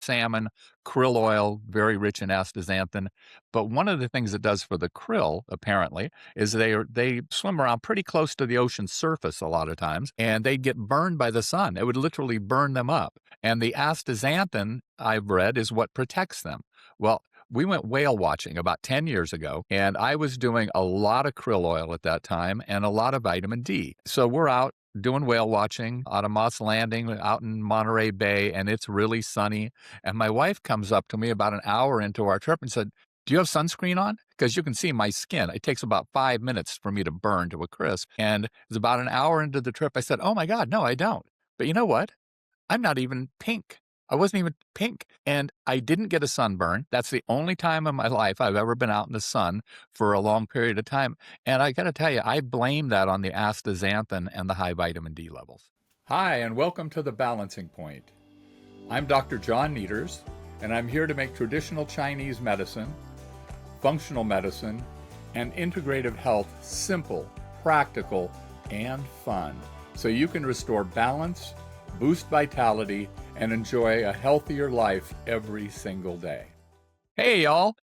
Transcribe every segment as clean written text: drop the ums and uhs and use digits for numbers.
salmon, krill oil, very rich in astaxanthin. But one of the things it does for the krill, apparently, is they swim around pretty close to the ocean surface a lot of times, and they get burned by the sun. It would literally burn them up. And the astaxanthin, I've read, is what protects them. Well, we went whale watching about 10 years ago, and I was doing a lot of krill oil at that time and a lot of vitamin D. So we're out doing whale watching out of Moss Landing out in Monterey Bay, and it's really sunny. And my wife comes up to me about an hour into our trip and said, "Do you have sunscreen on? Because you can see my skin. It takes about 5 minutes for me to burn to a crisp." And it was about an hour into the trip. I said, "Oh my God, no, I don't." But you know what? I'm not even pink. I wasn't even pink. And I didn't get a sunburn. That's the only time in my life I've ever been out in the sun for a long period of time. And I got to tell you, I blame that on the astaxanthin and the high vitamin D levels. Hi, and welcome to The Balancing Point. I'm Dr. John Nieters, and I'm here to make traditional Chinese medicine, functional medicine, and integrative health simple, practical, and fun so you can restore balance, boost vitality, and enjoy a healthier life every single day. Hey, y'all.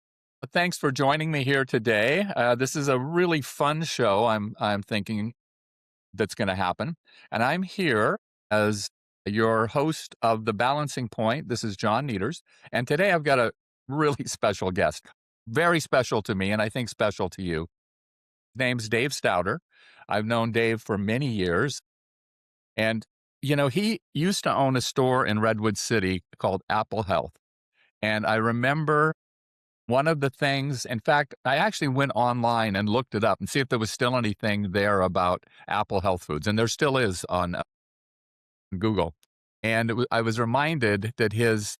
Thanks for joining me here today. This is a really fun show I'm thinking that's going to happen. And I'm here as your host of The Balancing Point. This is John Nieters. And today I've got a really special guest, very special to me, and I think special to you. His name's Dave Stouder. I've known Dave for many years. And he used to own a store in Redwood City called Apple Health. And I remember one of the things, in fact, I actually went online and looked it up and see if there was still anything there about Apple Health Foods. And there still is on Google. And I was reminded that his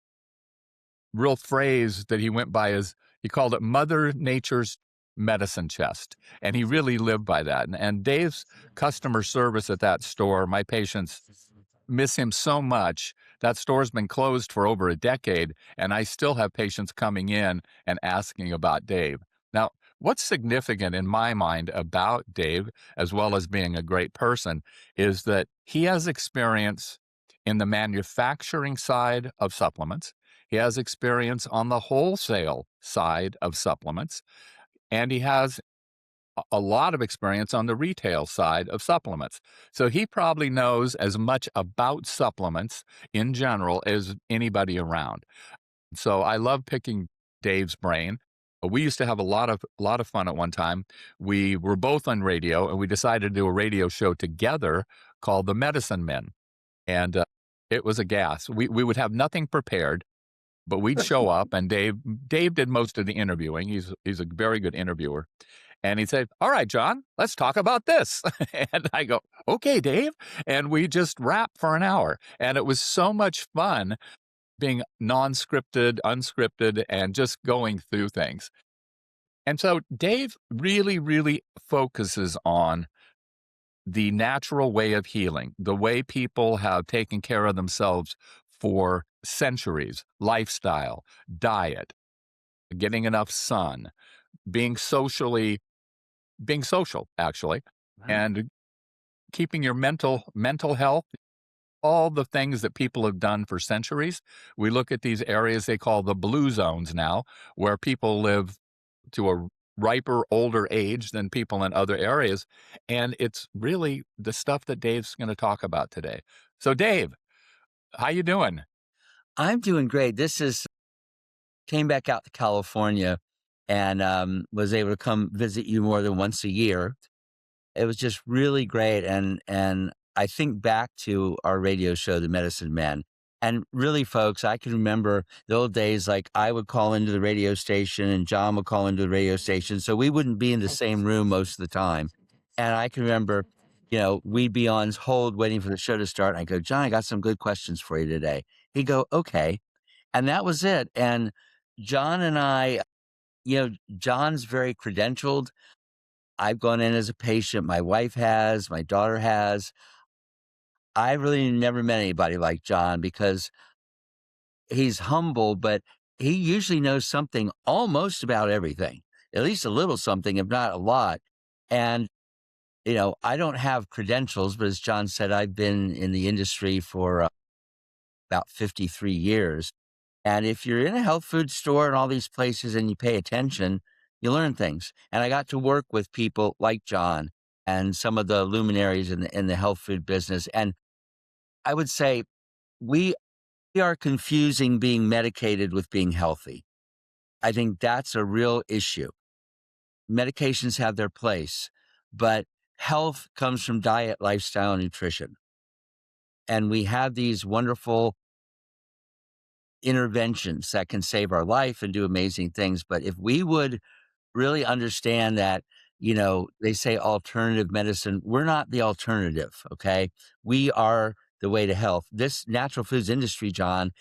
real phrase that he went by is, he called it Mother Nature's medicine chest. And he really lived by that. And Dave's customer service at that store, my patients miss him so much. That store's been closed for over a decade, and I still have patients coming in and asking about Dave. Now, what's significant in my mind about Dave, as well as being a great person, is that he has experience in the manufacturing side of supplements. He has experience on the wholesale side of supplements, and he has a lot of experience on the retail side of supplements. So he probably knows as much about supplements in general as anybody around. So I love picking Dave's brain. We used to have a lot of fun at one time. We were both on radio, and we decided to do a radio show together called The Medicine Men. And it was a gas. We would have nothing prepared, but we'd show up, and Dave did most of the interviewing. He's a very good interviewer. And he'd say, "All right, John, let's talk about this." And I go, "Okay, Dave." And we just rap for an hour. And it was so much fun being non-scripted, unscripted, and just going through things. And so Dave really, really focuses on the natural way of healing, the way people have taken care of themselves for centuries, lifestyle, diet, getting enough sun, being social, actually, Right. and keeping your mental health, all the things that people have done for centuries. We look at these areas they call the blue zones now, where people live to a riper, older age than people in other areas. And it's really the stuff that Dave's going to talk about today. So Dave, how you doing? I'm doing great. Came back out to California and was able to come visit you more than once a year. It was just really great. And I think back to our radio show, The Medicine Man. And really, folks, I can remember the old days, like I would call into the radio station and John would call into the radio station. So we wouldn't be in the same room most of the time. And I can remember, we'd be on hold waiting for the show to start. And I go, "John, I got some good questions for you today." He'd go, "Okay." And that was it. And John and I, John's very credentialed. I've gone in as a patient. My wife has, my daughter has. I really never met anybody like John because he's humble, but he usually knows something almost about everything, at least a little something, if not a lot. And, I don't have credentials, but as John said, I've been in the industry for about 53 years. And if you're in a health food store and all these places and you pay attention, you learn things. And I got to work with people like John and some of the luminaries in the health food business. And I would say we are confusing being medicated with being healthy. I think that's a real issue. Medications have their place, but health comes from diet, lifestyle, and nutrition. And we have these wonderful interventions that can save our life and do amazing things. But if we would really understand that, they say alternative medicine, we're not the alternative, okay? We are the way to health. This natural foods industry, John,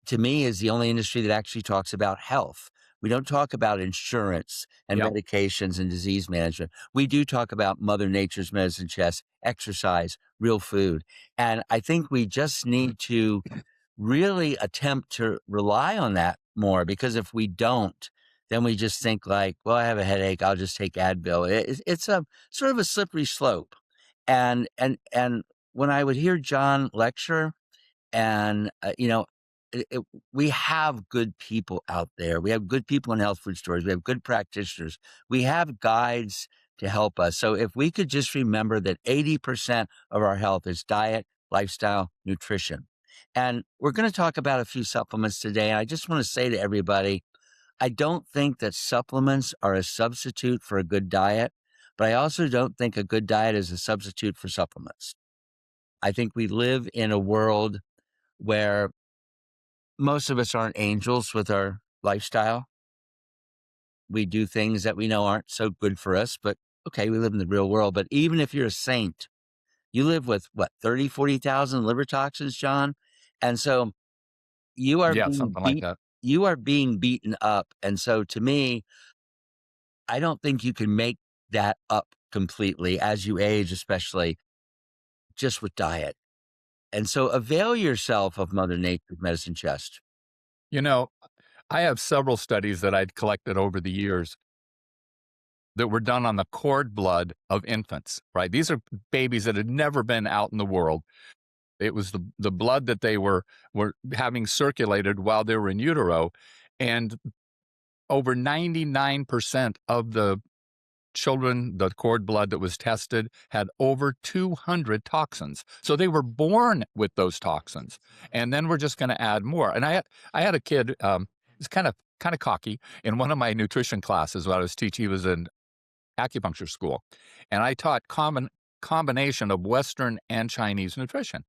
to me is the only industry that actually talks about health. We don't talk about insurance and Yep. medications and disease management. We do talk about Mother Nature's medicine chest, exercise, real food. And I think we just need to really attempt to rely on that more, because if we don't, then we just think like, well, I have a headache, I'll just take Advil. It's a sort of a slippery slope. And when I would hear John lecture, and we have good people out there. We have good people in health food stores. We have good practitioners. We have guides to help us. So if we could just remember that 80% of our health is diet, lifestyle, nutrition. And we're going to talk about a few supplements today. And I just want to say to everybody, I don't think that supplements are a substitute for a good diet, but I also don't think a good diet is a substitute for supplements. I think we live in a world where most of us aren't angels with our lifestyle. We do things that we know aren't so good for us, but okay, we live in the real world. But even if you're a saint, you live with what, 30, 40,000 liver toxins, John? And so you are Yeah, being something like beat, that. you are being beaten up. And so to me, I don't think you can make that up completely as you age, especially just with diet. And so avail yourself of Mother Nature's medicine chest. You know, I have several studies that I'd collected over the years that were done on the cord blood of infants, right? These are babies that had never been out in the world. It was the blood that they were having circulated while they were in utero, and over 99% of the children, the cord blood that was tested had over 200 toxins. So they were born with those toxins, and then we're just going to add more. And I had a kid, he's kind of cocky in one of my nutrition classes when I was teaching. He was in acupuncture school, and I taught combination of Western and Chinese nutrition.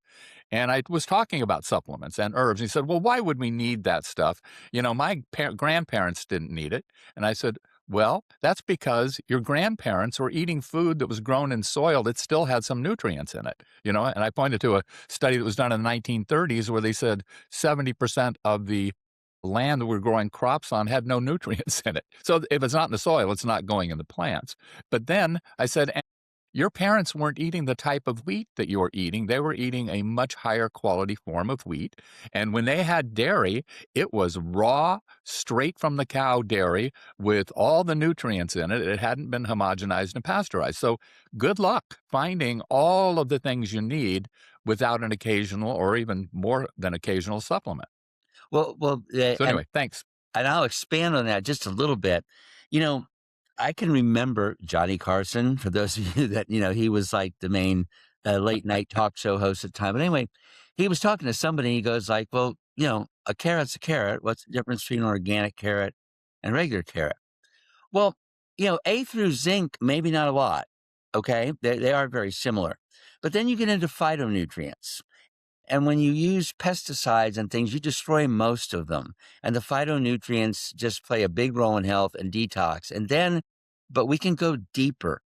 And I was talking about supplements and herbs. He said, well, why would we need that stuff? My grandparents didn't need it. And I said, well, that's because your grandparents were eating food that was grown in soil that still had some nutrients in it. And I pointed to a study that was done in the 1930s where they said 70% of the land that we're growing crops on had no nutrients in it. So if it's not in the soil, it's not going in the plants. But then I said, your parents weren't eating the type of wheat that you're eating. They were eating a much higher quality form of wheat. And when they had dairy, it was raw, straight from the cow dairy with all the nutrients in it. It hadn't been homogenized and pasteurized. So good luck finding all of the things you need without an occasional or even more than occasional supplement. So And anyway, thanks. I'll expand on that just a little bit. You know, I can remember Johnny Carson, for those of you that, he was like the main late night talk show host at the time. But anyway, he was talking to somebody. He goes like, well, a carrot's a carrot. What's the difference between an organic carrot and regular carrot? Well, A through zinc, maybe not a lot. Okay. They are very similar. But then you get into phytonutrients. And when you use pesticides and things, you destroy most of them. And the phytonutrients just play a big role in health and detox. But we can go deeper.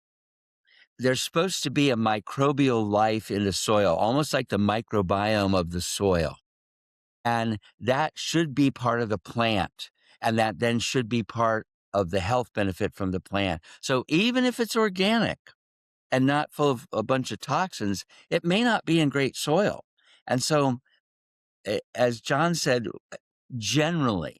There's supposed to be a microbial life in the soil, almost like the microbiome of the soil. And that should be part of the plant. And that then should be part of the health benefit from the plant. So even if it's organic and not full of a bunch of toxins, it may not be in great soil. And so, as John said, generally,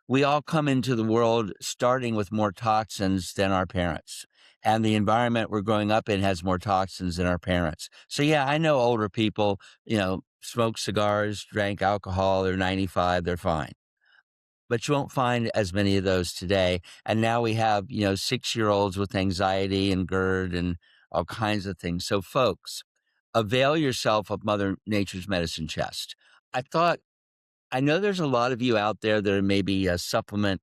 we all come into the world starting with more toxins than our parents. And the environment we're growing up in has more toxins than our parents. So, yeah, I know older people, smoke cigars, drank alcohol, they're 95, they're fine. but you won't find as many of those today. And now we have, 6-year-olds with anxiety and GERD and all kinds of things. So, folks, avail yourself of Mother Nature's medicine chest. I thought, I know there's a lot of you out there that are maybe supplement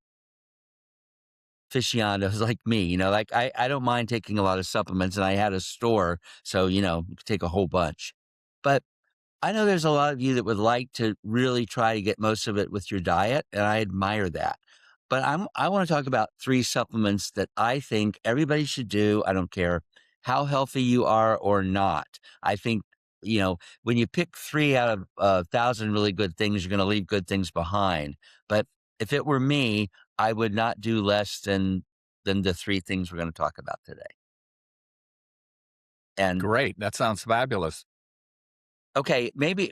aficionados like me. Like I don't mind taking a lot of supplements, and I had a store, so you could take a whole bunch. But I know there's a lot of you that would like to really try to get most of it with your diet, and I admire that. But I want to talk about 3 supplements that I think everybody should do. I don't care how healthy you are or not. I think, when you pick 3 out of a 1,000 really good things, you're going to leave good things behind. But if it were me, I would not do less than the 3 things we're going to talk about today. And Great. That sounds fabulous. okay, maybe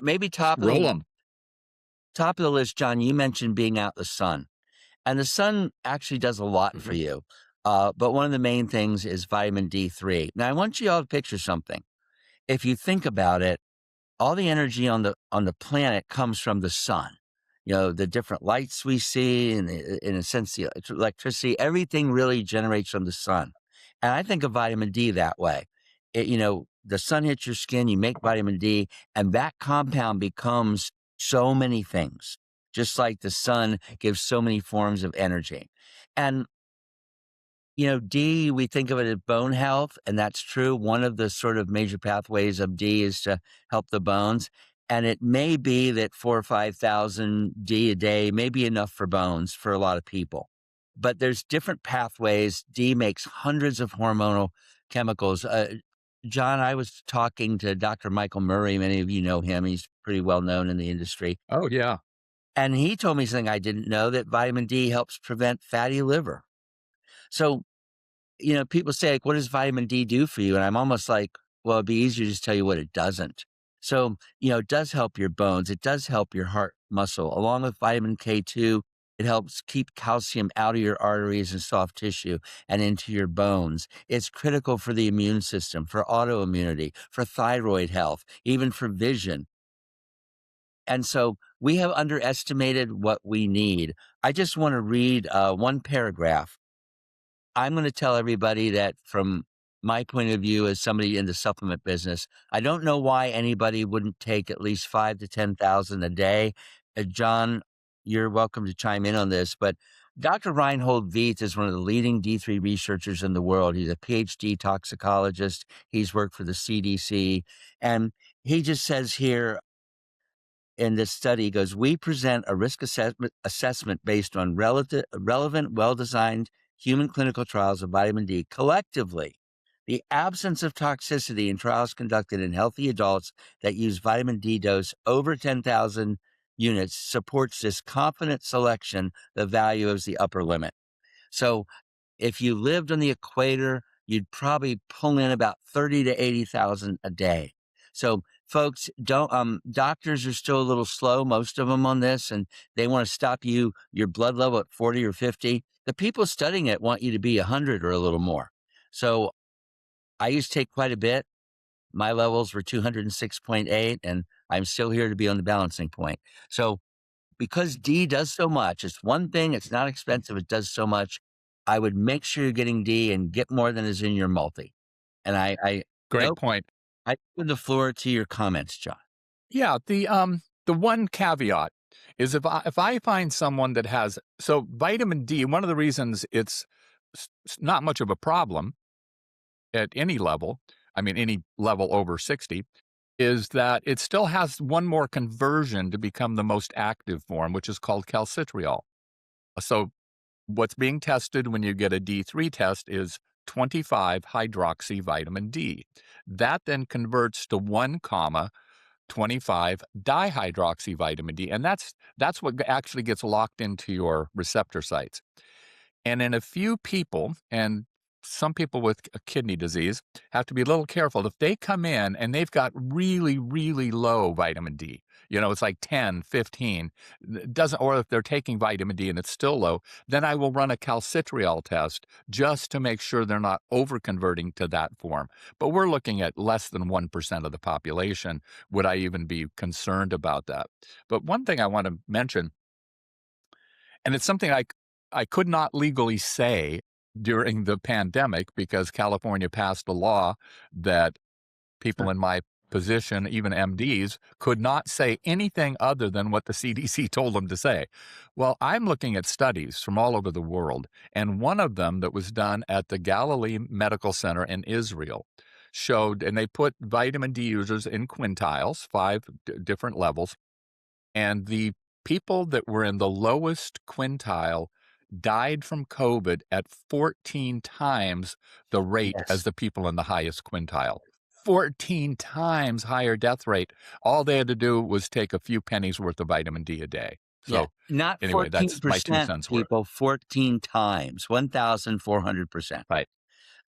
Roll them. top of the list, John, you mentioned being out in the sun. And the sun actually does a lot for you. But one of the main things is vitamin D3. Now, I want you all to picture something. If you think about it, all the energy on the planet comes from the sun. The different lights we see, and in a sense, the electricity, everything really generates from the sun. And I think of vitamin D that way. The sun hits your skin, you make vitamin D, and that compound becomes so many things, just like the sun gives so many forms of energy. And D, we think of it as bone health, and that's true. One of the sort of major pathways of D is to help the bones. And it may be that 4 or 5,000 D a day may be enough for bones for a lot of people. But there's different pathways. D makes hundreds of hormonal chemicals. John, I was talking to Dr. Michael Murray. Many of you know him. He's pretty well known in the industry. Oh, yeah. And he told me something I didn't know, that vitamin D helps prevent fatty liver. So people say, like, what does vitamin D do for you? And I'm almost like, well, it'd be easier to just tell you what it doesn't. So, it does help your bones. It does help your heart muscle. Along with vitamin K2, it helps keep calcium out of your arteries and soft tissue and into your bones. It's critical for the immune system, for autoimmunity, for thyroid health, even for vision. And so we have underestimated what we need. I just want to read one paragraph. I'm going to tell everybody that from my point of view as somebody in the supplement business, I don't know why anybody wouldn't take at least 5 to 10,000 a day. John, you're welcome to chime in on this, but Dr. Reinhold Vieth is one of the leading D3 researchers in the world. He's a PhD toxicologist. He's worked for the CDC, and he just says here in this study, he goes, we present a risk assessment based on relevant, well-designed human clinical trials of vitamin D. Collectively, the absence of toxicity in trials conducted in healthy adults that use vitamin D dose over 10,000 units supports this confident selection. The value is the upper limit. So if you lived on the equator, you'd probably pull in about 30 to 80,000 a day. So folks, doctors are still a little slow, most of them on this, and they want to stop your blood level at 40 or 50. The people studying it want you to be 100 or a little more. So I used to take quite a bit. My levels were 206.8, and I'm still here to be on the balancing point. So because D does so much, it's one thing, it's not expensive, it does so much. I would make sure you're getting D and get more than is in your multi. And I Great nope, point. I open the floor to your comments, John. Yeah, the one caveat is if I find someone that has so vitamin D, one of the reasons it's not much of a problem at any level, I mean any level over 60, is that it still has one more conversion to become the most active form, which is called calcitriol. So what's being tested when you get a D3 test is 25 hydroxy vitamin D. That then converts to 1 comma 25 dihydroxy vitamin D, and that's what actually gets locked into your receptor sites. And in a few people, and some people with a kidney disease have to be a little careful. If they come in and they've got really, really low vitamin D, it's like 10, 15, or if they're taking vitamin D and it's still low, then I will run a calcitriol test just to make sure they're not over-converting to that form. But we're looking at less than 1% of the population. Would I even be concerned about that? But one thing I want to mention And it's something I could not legally say during the pandemic because California passed a law that people in my position, even MDs, could not say anything other than what the CDC told them to say. Well, I'm looking at studies from all over the world, and one of them that was done at the Galilee Medical Center in Israel showed, and they put vitamin D users in quintiles, five different levels, and the people that were in the lowest quintile died from COVID at 14 times the rate as Yes. the people in the highest quintile. 14 times higher death rate. All they had to do was take a few pennies worth of vitamin D a day. Yeah. So, Not anyway, that's my 2 14% cents worth. people, 14 times, 1,400%. Right.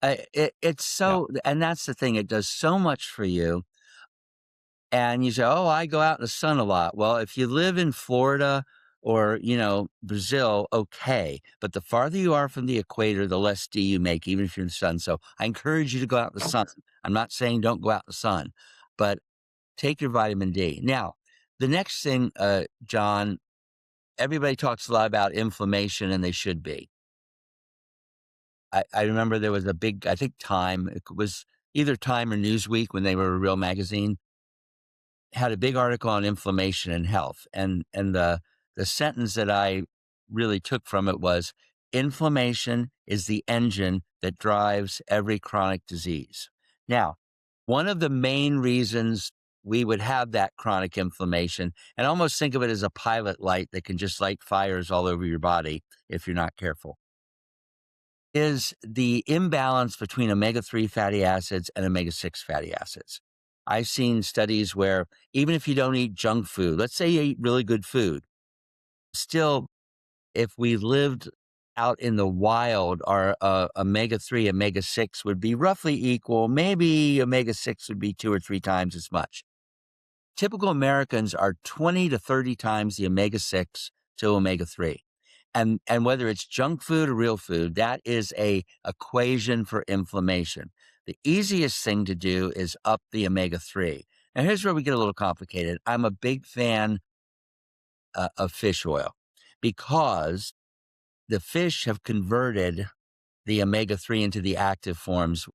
It's Yeah. so, and that's the thing. It does so much for you. And you say, "Oh, I go out in the sun a lot." Well, if you live in Florida or, Brazil, okay. But the farther you are from the equator, the less D you make, even if you're in the sun. So I encourage you to go out in the sun. I'm not saying don't go out in the sun, but take your vitamin D. Now, the next thing, John, everybody talks a lot about inflammation, and they should be. I remember there was a big, I think Time, it was either Time or Newsweek when they were a real magazine, had a big article on inflammation and health. And the sentence that I really took from it was, inflammation is the engine that drives every chronic disease. Now, one of the main reasons we would have that chronic inflammation, and almost think of it as a pilot light that can just light fires all over your body if you're not careful, is the imbalance between omega-3 fatty acids and omega-6 fatty acids. I've seen studies where even if you don't eat junk food, let's say you eat really good food, still, if we lived out in the wild, our omega-3, omega-6 would be roughly equal. Maybe omega-6 would be 2 or 3 times as much. Typical Americans are 20 to 30 times the omega-6 to omega-3. And whether it's junk food or real food, that is a equation for inflammation. The easiest thing to do is up the omega-3. Now, here's where we get a little complicated. I'm a big fan of fish oil because the fish have converted the omega-3 into the active forms.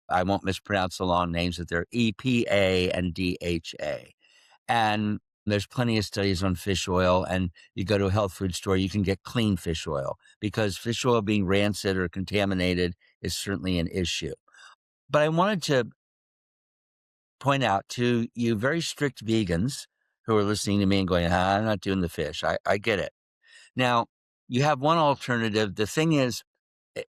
I won't mispronounce the long names, but they're EPA and DHA. And there's plenty of studies on fish oil, and you go to a health food store, you can get clean fish oil because fish oil being rancid or contaminated is certainly an issue. But I wanted to point out to you very strict vegans who are listening to me and going, I'm not doing the fish. I get it. Now, you have one alternative. The thing is, eh,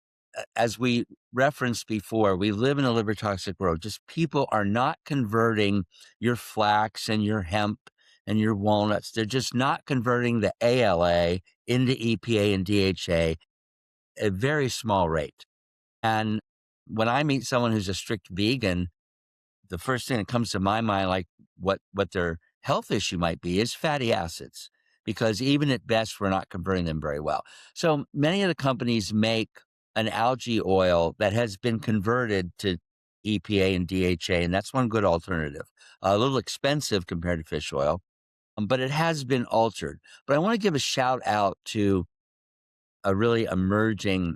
as we referenced before, we live in a liver toxic world. Just people are not converting your flax and your hemp and your walnuts. They're just not converting the ALA into EPA and DHA at a very small rate. And when I meet someone who's a strict vegan, the first thing that comes to my mind, like what their health issue might be, is fatty acids, because even at best, we're not converting them very well. So many of the companies make an algae oil that has been converted to EPA and DHA, and that's one good alternative. A little expensive compared to fish oil, but it has been altered. But I want to give a shout out to a really emerging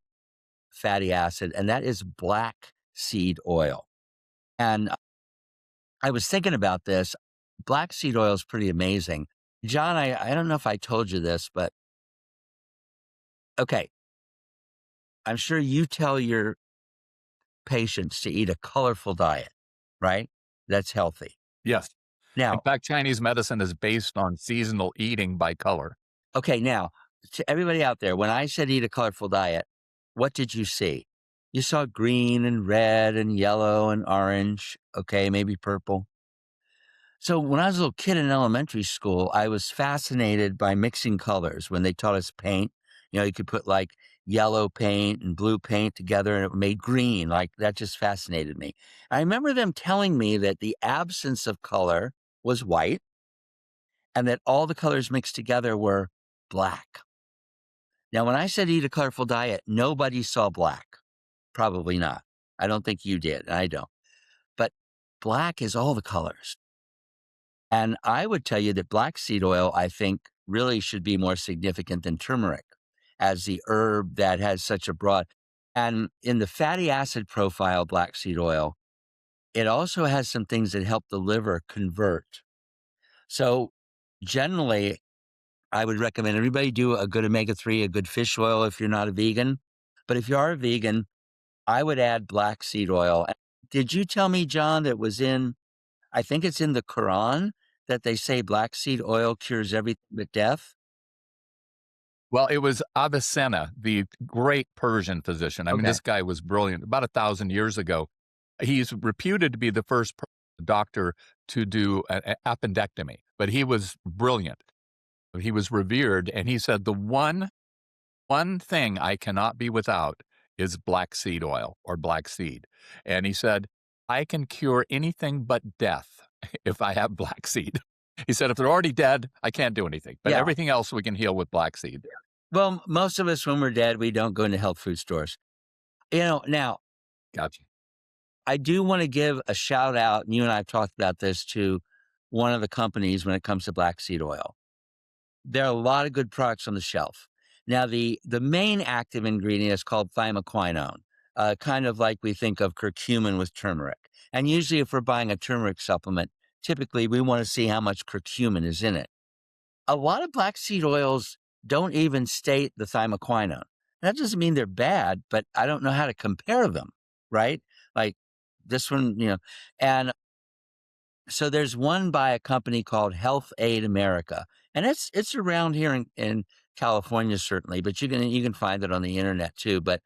fatty acid, and that is black seed oil. And I was thinking about this. Black seed oil is pretty amazing. John, I don't know if I told you this, but okay, I'm sure you tell your patients to eat a colorful diet, right? That's healthy. Yes. In Now, fact, Chinese medicine is based on seasonal eating by color. okay, now to everybody out there, when I said eat a colorful diet, what did you see? You saw green and red and yellow and orange, okay, maybe purple. So when I was a little kid in elementary school, I was fascinated by mixing colors when they taught us paint. You could put like yellow paint and blue paint together and it made green. Like that just fascinated me. I remember them telling me that the absence of color was white and that all the colors mixed together were black. Now, when I said eat a colorful diet, nobody saw black. Probably not. I don't think you did. I don't. But black is all the colors. And I would tell you that black seed oil, I think, really should be more significant than turmeric. as the herb that has such a broad. And in the fatty acid profile, black seed oil, it also has some things that help the liver convert. So generally, I would recommend everybody do a good omega-3, a good fish oil if you're not a vegan. But if you are a vegan, I would add black seed oil. Did you tell me, John, that was in, I think it's in the Quran, that they say black seed oil cures everything but death? Well, it was Avicenna, the great Persian physician. I mean, Okay. this guy was brilliant. About 1,000 years ago, he's reputed to be the first doctor to do an appendectomy, but he was brilliant. He was revered, and he said, "The one thing I cannot be without is black seed oil or black seed." And he said, "I can cure anything but death if I have black seed." He said, "If they're already dead, I can't do anything, but Yeah. everything else we can heal with black seed." Well, most of us, when we're dead, we don't go into health food stores. Now, Gotcha. I do want to give a shout out, and you and I have talked about this, to one of the companies when it comes to black seed oil. There are a lot of good products on the shelf. Now, the main active ingredient is called thymoquinone, kind of like we think of curcumin with turmeric. And usually, if we're buying a turmeric supplement, typically we want to see how much curcumin is in it. A lot of black seed oils don't even state the thymoquinone. That doesn't mean they're bad, but I don't know how to compare them, right? Like this one, and so there's one by a company called Health Aid America, and it's around here in California certainly, but you can find it on the internet too. But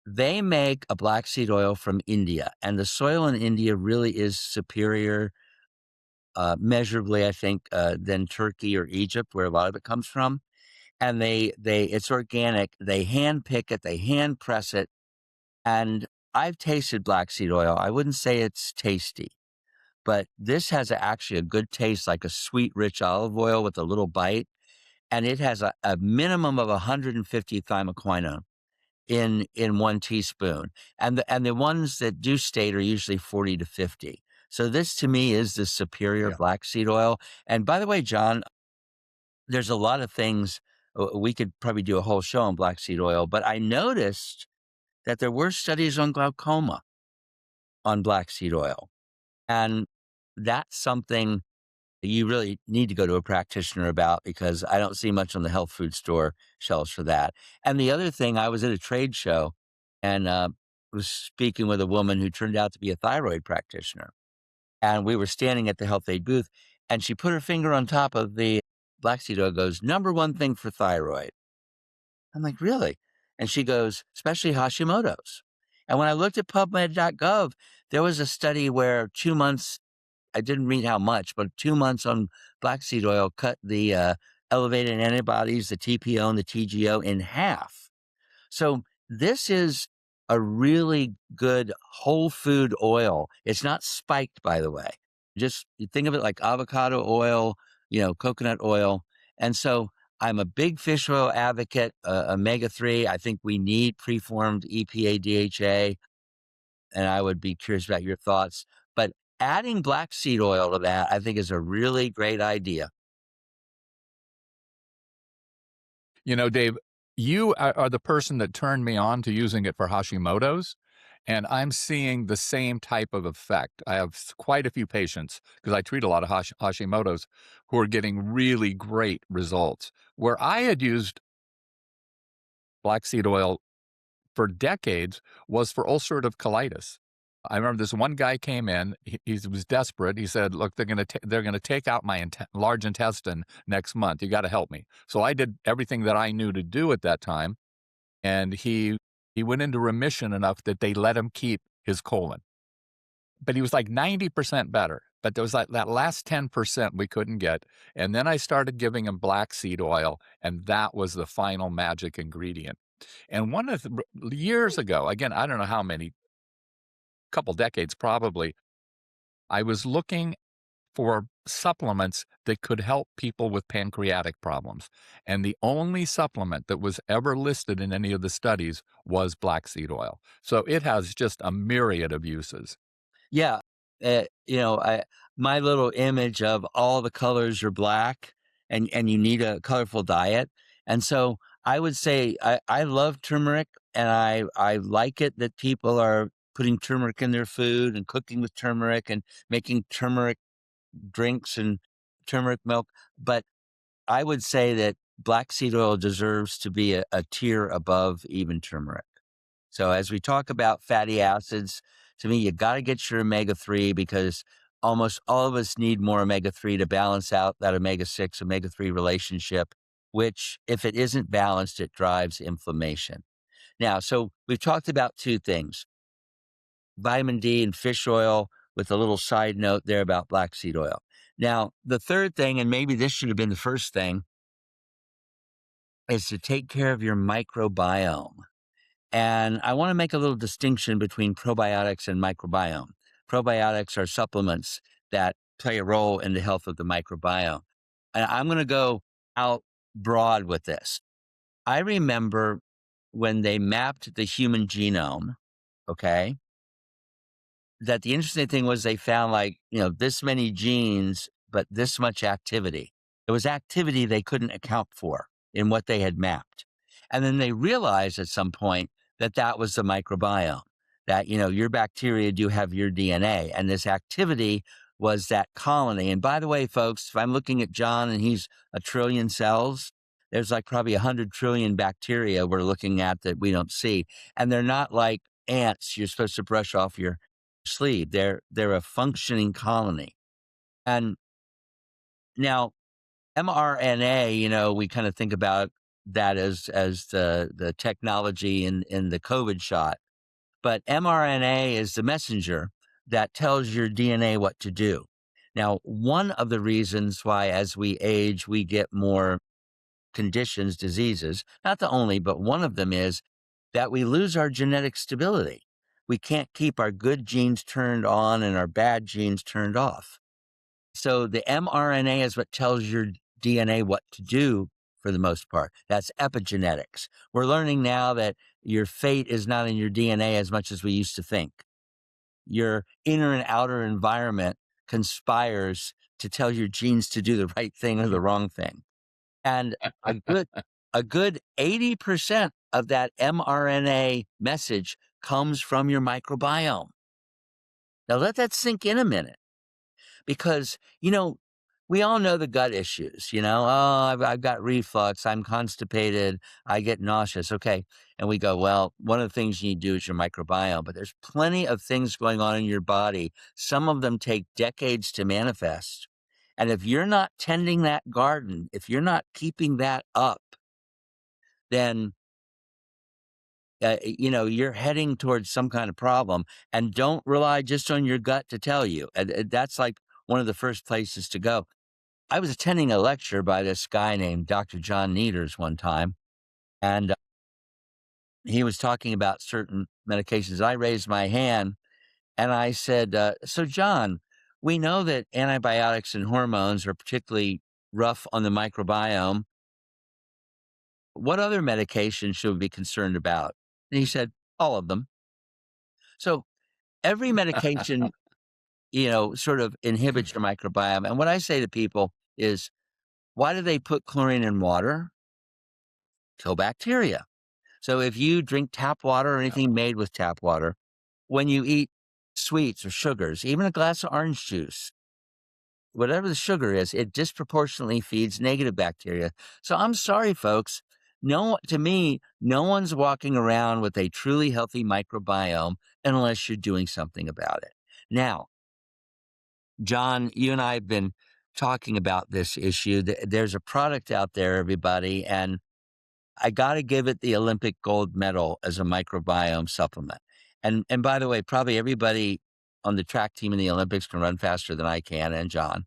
they make a black seed oil from India, and the soil in India really is superior, measurably, I think, than Turkey or Egypt, where a lot of it comes from. And they it's organic. They hand pick it, they hand press it, and I've tasted black seed oil. I wouldn't say it's tasty, but this has actually a good taste, like a sweet, rich olive oil with a little bite, and it has a minimum of 150 thymoquinone in 1 teaspoon, and the ones that do state are usually 40 to 50. So this to me is the superior Yeah. black seed oil. And by the way, John, there's a lot of things, we could probably do a whole show on black seed oil, but I noticed that there were studies on glaucoma on black seed oil, and that's something you really need to go to a practitioner about, because I don't see much on the health food store shelves for that. And the other thing, I was at a trade show and was speaking with a woman who turned out to be a thyroid practitioner. And we were standing at the Health Aid booth, and she put her finger on top of the black seed oil, goes, "Number one thing for thyroid." I'm like, "Really?" And she goes, "Especially Hashimoto's." And when I looked at PubMed.gov, there was a study where 2 months, I didn't read how much, but 2 months on black seed oil cut the elevated antibodies, the TPO and the TGO, in half. So this is a really good whole food oil. It's not spiked, by the way. Just you think of it like avocado oil, coconut oil. And so I'm a big fish oil advocate, omega-3. I think we need preformed EPA, DHA, and I would be curious about your thoughts. But adding black seed oil to that, I think, is a really great idea. Dave, you are the person that turned me on to using it for Hashimoto's, and I'm seeing the same type of effect. I have quite a few patients, because I treat a lot of Hashimoto's, who are getting really great results. Where I had used black seed oil for decades was for ulcerative colitis. I remember this one guy came in, he was desperate. He said, "Look, they're gonna take out my large intestine next month. You gotta help me." So I did everything that I knew to do at that time, and he went into remission enough that they let him keep his colon. But he was like 90% better, but there was like that last 10% we couldn't get, and then I started giving him black seed oil, and that was the final magic ingredient. And one of the years ago, again, I don't know how many, couple decades probably, I was looking for supplements that could help people with pancreatic problems. And the only supplement that was ever listed in any of the studies was black seed oil. So it has just a myriad of uses. Yeah. My little image of all the colors are black, and you need a colorful diet. And so I would say I love turmeric, and I like it that people are putting turmeric in their food and cooking with turmeric and making turmeric drinks and turmeric milk. But I would say that black seed oil deserves to be a tier above even turmeric. So as we talk about fatty acids, to me, you got to get your omega-3 because almost all of us need more omega-3 to balance out that omega-6, omega-3 relationship, which if it isn't balanced, it drives inflammation. Now, so we've talked about two things, vitamin D and fish oil with a little side note there about black seed oil. Now, the third thing, and maybe this should have been the first thing, is to take care of your microbiome. And I want to make a little distinction between probiotics and microbiome. Probiotics are supplements that play a role in the health of the microbiome. And I'm going to go out broad with this. I remember when they mapped the human genome, okay, that the interesting thing was they found like, this many genes, but this much activity. It was activity they couldn't account for in what they had mapped. And then they realized at some point that that was the microbiome, that, your bacteria do have your DNA. And this activity was that colony. And by the way, folks, if I'm looking at John and he's a trillion cells, there's like probably 100 trillion bacteria we're looking at that we don't see. And they're not like ants you're supposed to brush off your sleeve. They're a functioning colony. And now mRNA, we kind of think about that as the technology in the COVID shot. But mRNA is the messenger that tells your DNA what to do. Now, one of the reasons why as we age, we get more conditions, diseases, not the only, but one of them is that we lose our genetic stability. We can't keep our good genes turned on and our bad genes turned off. So the mRNA is what tells your DNA what to do for the most part. That's epigenetics. We're learning now that your fate is not in your DNA as much as we used to think. Your inner and outer environment conspires to tell your genes to do the right thing or the wrong thing. And a good 80% of that mRNA message comes from your microbiome. Now let that sink in a minute because, we all know the gut issues, I've got reflux, I'm constipated, I get nauseous. Okay. And we go, well, one of the things you need to do is your microbiome, but there's plenty of things going on in your body. Some of them take decades to manifest. And if you're not tending that garden, if you're not keeping that up, then you're heading towards some kind of problem. And don't rely just on your gut to tell you. And that's like one of the first places to go. I was attending a lecture by this guy named Dr. John Nieters one time, and he was talking about certain medications. I raised my hand and I said, so John, we know that antibiotics and hormones are particularly rough on the microbiome. What other medications should we be concerned about? And he said, all of them. So every medication, sort of inhibits your microbiome. And what I say to people is, why do they put chlorine in water? Kill bacteria. So if you drink tap water or anything made with tap water, when you eat sweets or sugars, even a glass of orange juice, whatever the sugar is, it disproportionately feeds negative bacteria. So I'm sorry, folks. To me, no one's walking around with a truly healthy microbiome unless you're doing something about it. Now, John, you and I have been talking about this issue. There's a product out there, everybody, and I got to give it the Olympic gold medal as a microbiome supplement. And by the way, probably everybody on the track team in the Olympics can run faster than I can and John.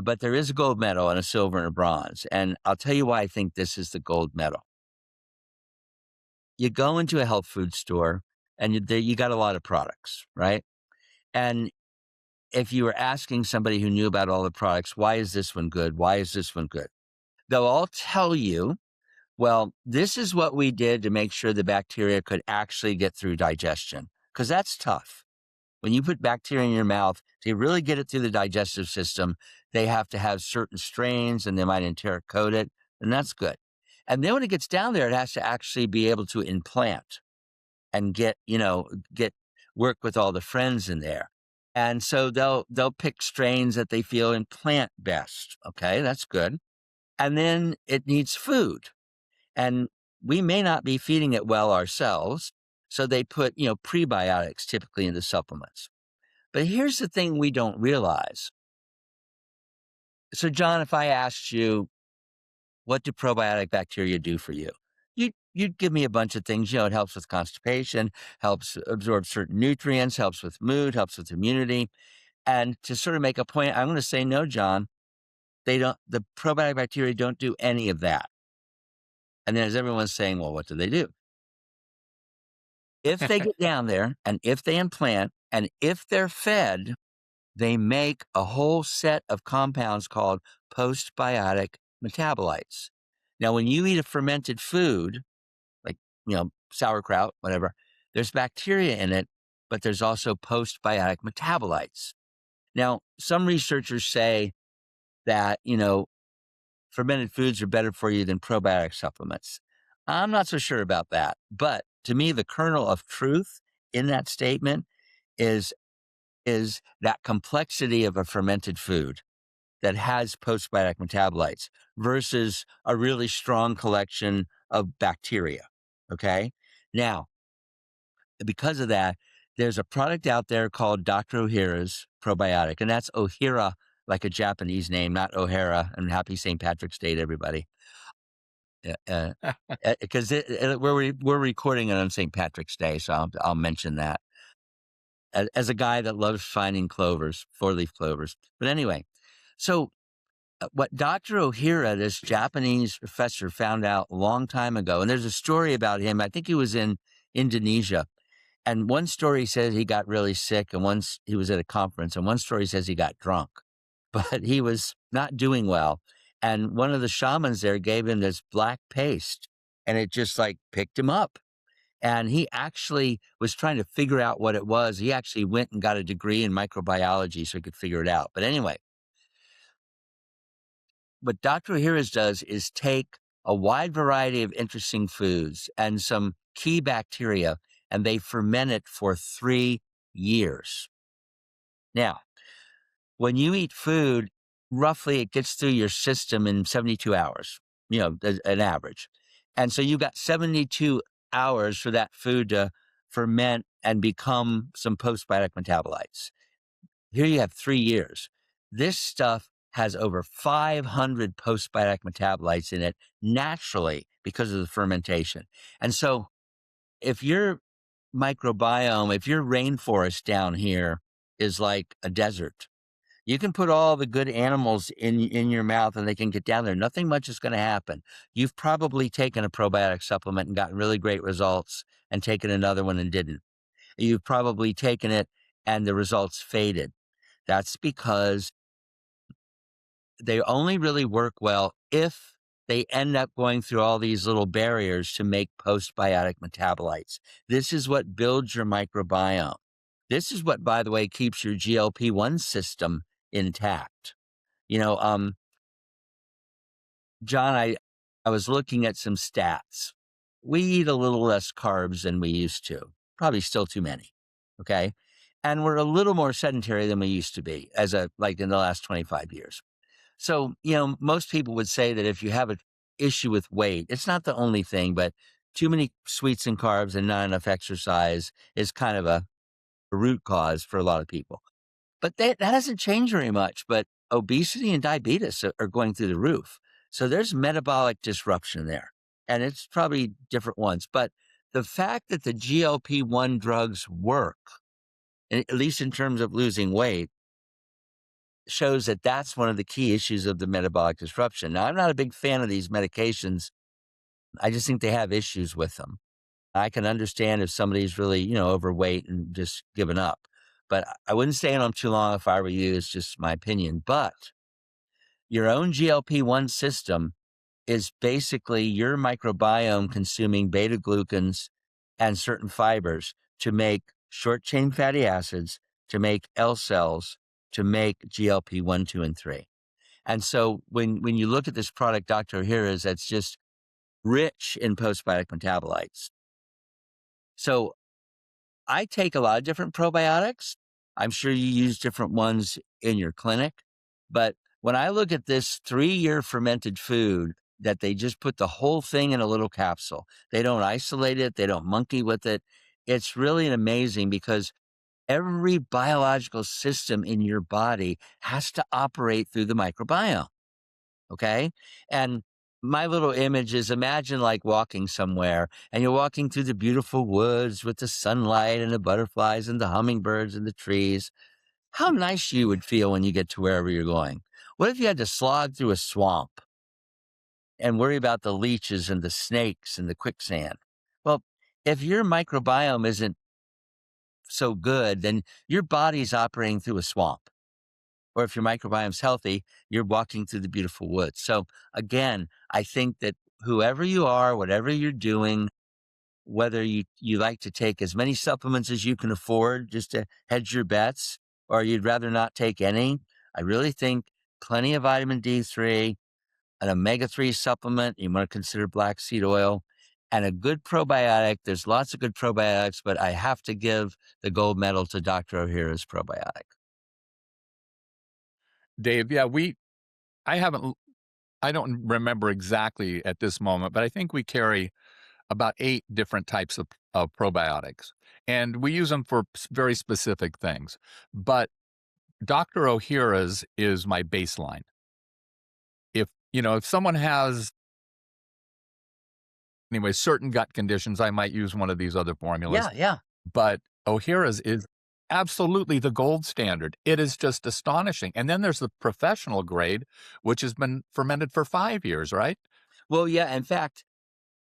But there is a gold medal and a silver and a bronze. And I'll tell you why I think this is the gold medal. You go into a health food store and you got a lot of products, right? And if you were asking somebody who knew about all the products, why is this one good? Why is this one good? They'll all tell you, well, this is what we did to make sure the bacteria could actually get through digestion, because that's tough. When you put bacteria in your mouth, to really get it through the digestive system, they have to have certain strains and they might enteric coat it, and that's good. And then when it gets down there, it has to actually be able to implant and get work with all the friends in there. And so they'll pick strains that they feel implant best. Okay, that's good. And then it needs food. And we may not be feeding it well ourselves. So they put, prebiotics typically into supplements. But here's the thing we don't realize. So, John, if I asked you, what do probiotic bacteria do for you? You'd give me a bunch of things. It helps with constipation, helps absorb certain nutrients, helps with mood, helps with immunity. And to sort of make a point, I'm going to say, no, John, the probiotic bacteria don't do any of that. And then as everyone's saying, well, what do they do? If they get down there and if they implant and if they're fed, they make a whole set of compounds called postbiotic metabolites. Now, when you eat a fermented food, like, sauerkraut, whatever, there's bacteria in it, but there's also postbiotic metabolites. Now, some researchers say that, fermented foods are better for you than probiotic supplements. I'm not so sure about that. But to me, the kernel of truth in that statement is that complexity of a fermented food that has postbiotic metabolites versus a really strong collection of bacteria. Okay. Now, because of that, there's a product out there called Dr. Ohhira's probiotic, and that's Ohhira, like a Japanese name, not O'Hara. And happy St. Patrick's Day to everybody. Because we're recording it on St. Patrick's Day, so I'll mention that as a guy that loves finding clovers, 4-leaf clovers. But anyway, so what Dr. Ohhira, this Japanese professor, found out a long time ago, and there's a story about him. I think he was in Indonesia. And one story says he got really sick, and once he was at a conference, and one story says he got drunk, but he was not doing well. And one of the shamans there gave him this black paste, and it just like picked him up. And he actually was trying to figure out what it was. He actually went and got a degree in microbiology so he could figure it out. But anyway, what Dr. Ohhira's does is take a wide variety of interesting foods and some key bacteria, and they ferment it for 3 years. Now, when you eat food, roughly it gets through your system in 72 hours, an average. And so you've got 72 hours for that food to ferment and become some postbiotic metabolites. Here you have 3 years. This stuff has over 500 postbiotic metabolites in it naturally because of the fermentation. And so if your microbiome, if your rainforest down here is like a desert, you can put all the good animals in your mouth and they can get down there. Nothing much is going to happen. You've probably taken a probiotic supplement and gotten really great results and taken another one and didn't. You've probably taken it and the results faded. That's because they only really work well if they end up going through all these little barriers to make postbiotic metabolites. This is what builds your microbiome. This is what, by the way, keeps your GLP-1 system intact. John, I was looking at some stats. We eat a little less carbs than we used to, probably still too many. Okay. And we're a little more sedentary than we used to be like in the last 25 years. So, most people would say that if you have an issue with weight, it's not the only thing, but too many sweets and carbs and not enough exercise is kind of a root cause for a lot of people. But that hasn't changed very much. But obesity and diabetes are going through the roof. So there's metabolic disruption there, and it's probably different ones. But the fact that the GLP-1 drugs work, at least in terms of losing weight, shows that that's one of the key issues of the metabolic disruption. Now, I'm not a big fan of these medications. I just think they have issues with them. I can understand if somebody's really, overweight and just given up, but I wouldn't stay on them too long if I were you. It's just my opinion. But your own GLP-1 system is basically your microbiome consuming beta glucans and certain fibers to make short chain fatty acids, to make L cells, to make GLP-1, 2, and 3. And so when you look at this product, Dr. Ohhira's, that's just rich in postbiotic metabolites. So I take a lot of different probiotics. I'm sure you use different ones in your clinic. But when I look at this 3-year fermented food that they just put the whole thing in a little capsule, they don't isolate it, they don't monkey with it. It's really amazing because every biological system in your body has to operate through the microbiome. Okay. And my little image is imagine like walking somewhere and you're walking through the beautiful woods with the sunlight and the butterflies and the hummingbirds and the trees. How nice you would feel when you get to wherever you're going. What if you had to slog through a swamp and worry about the leeches and the snakes and the quicksand? Well, if your microbiome isn't so good, then your body's operating through a swamp. Or if your microbiome's healthy, you're walking through the beautiful woods. So again, I think that whoever you are, whatever you're doing, whether you like to take as many supplements as you can afford just to hedge your bets, or you'd rather not take any, I really think plenty of vitamin D3, an omega-3 supplement, you want to consider black seed oil, and a good probiotic. There's lots of good probiotics, but I have to give the gold medal to Dr. O'Hara's probiotic. Dave, yeah, I haven't, I don't remember exactly at this moment, but I think we carry about 8 different types of probiotics, and we use them for very specific things. But Dr. O'Hara's is my baseline. If someone has, anyway, certain gut conditions, I might use one of these other formulas, Yeah, yeah. but O'Hara's is absolutely the gold standard. It is just astonishing. And then there's the professional grade, which has been fermented for 5 years, right? Well, yeah, in fact,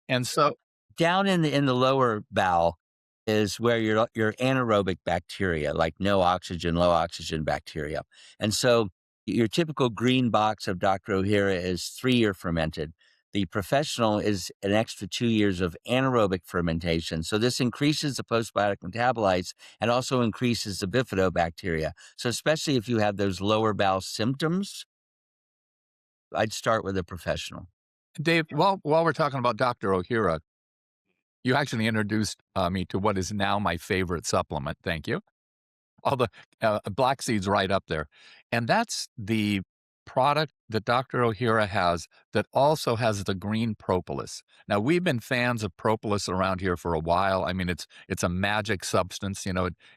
And so down in the lower bowel is where your anaerobic bacteria, like no oxygen, low oxygen bacteria. And so your typical green box of Dr. O'Hara is 3-year fermented. The professional is an extra 2 years of anaerobic fermentation. So this increases the postbiotic metabolites and also increases the bifidobacteria. So especially if you have those lower bowel symptoms, I'd start with a professional. Dave, while we're talking about Dr. O'Hara, you actually introduced me to what is now my favorite supplement. Thank you. All the black seeds right up there. And that's the product that Dr. O'Hara has that also has the green propolis. Now, we've been fans of propolis around here for a while. I mean, it's a magic substance,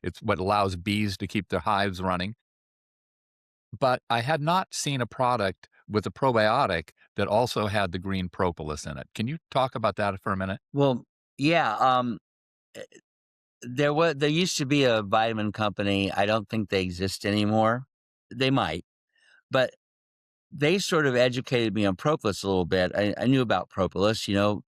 it's what allows bees to keep their hives running. But I had not seen a product with a probiotic that also had the green propolis in it. Can you talk about that for a minute? Well, yeah, there used to be a vitamin company. I don't think they exist anymore. They might, but they sort of educated me on propolis a little bit. I knew about propolis,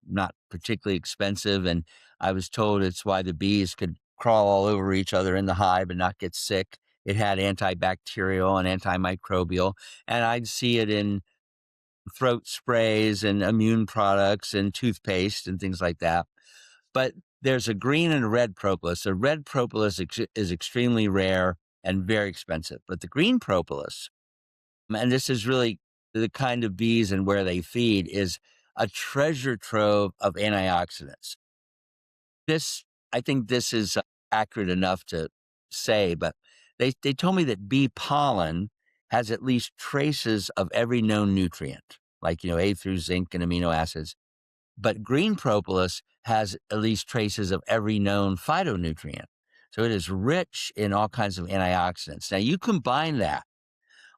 not particularly expensive, and I was told it's why the bees could crawl all over each other in the hive and not get sick. It had antibacterial and antimicrobial, and I'd see it in throat sprays and immune products and toothpaste and things like that. But there's a green and a red propolis. The red propolis is extremely rare and very expensive. But the green propolis, and this is really the kind of bees and where they feed, is a treasure trove of antioxidants. I think this is accurate enough to say, but they told me that bee pollen has at least traces of every known nutrient, like, A through zinc and amino acids. But green propolis has at least traces of every known phytonutrient. So it is rich in all kinds of antioxidants. Now, you combine that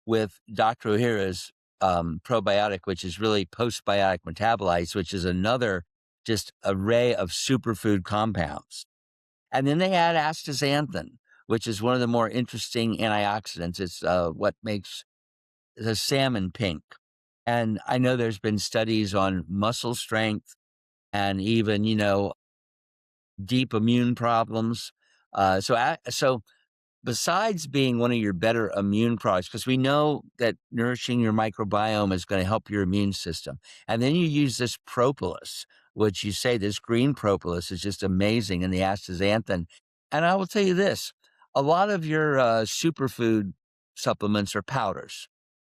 with Dr. O'Hara's probiotic, which is really postbiotic metabolites, which is another just array of superfood compounds. And then they add astaxanthin, which is one of the more interesting antioxidants. It's what makes the salmon pink. And I know there's been studies on muscle strength and even, deep immune problems. So besides being one of your better immune products, because we know that nourishing your microbiome is going to help your immune system. And then you use this propolis, which you say this green propolis is just amazing in the astaxanthin. And I will tell you this, a lot of your superfood supplements are powders,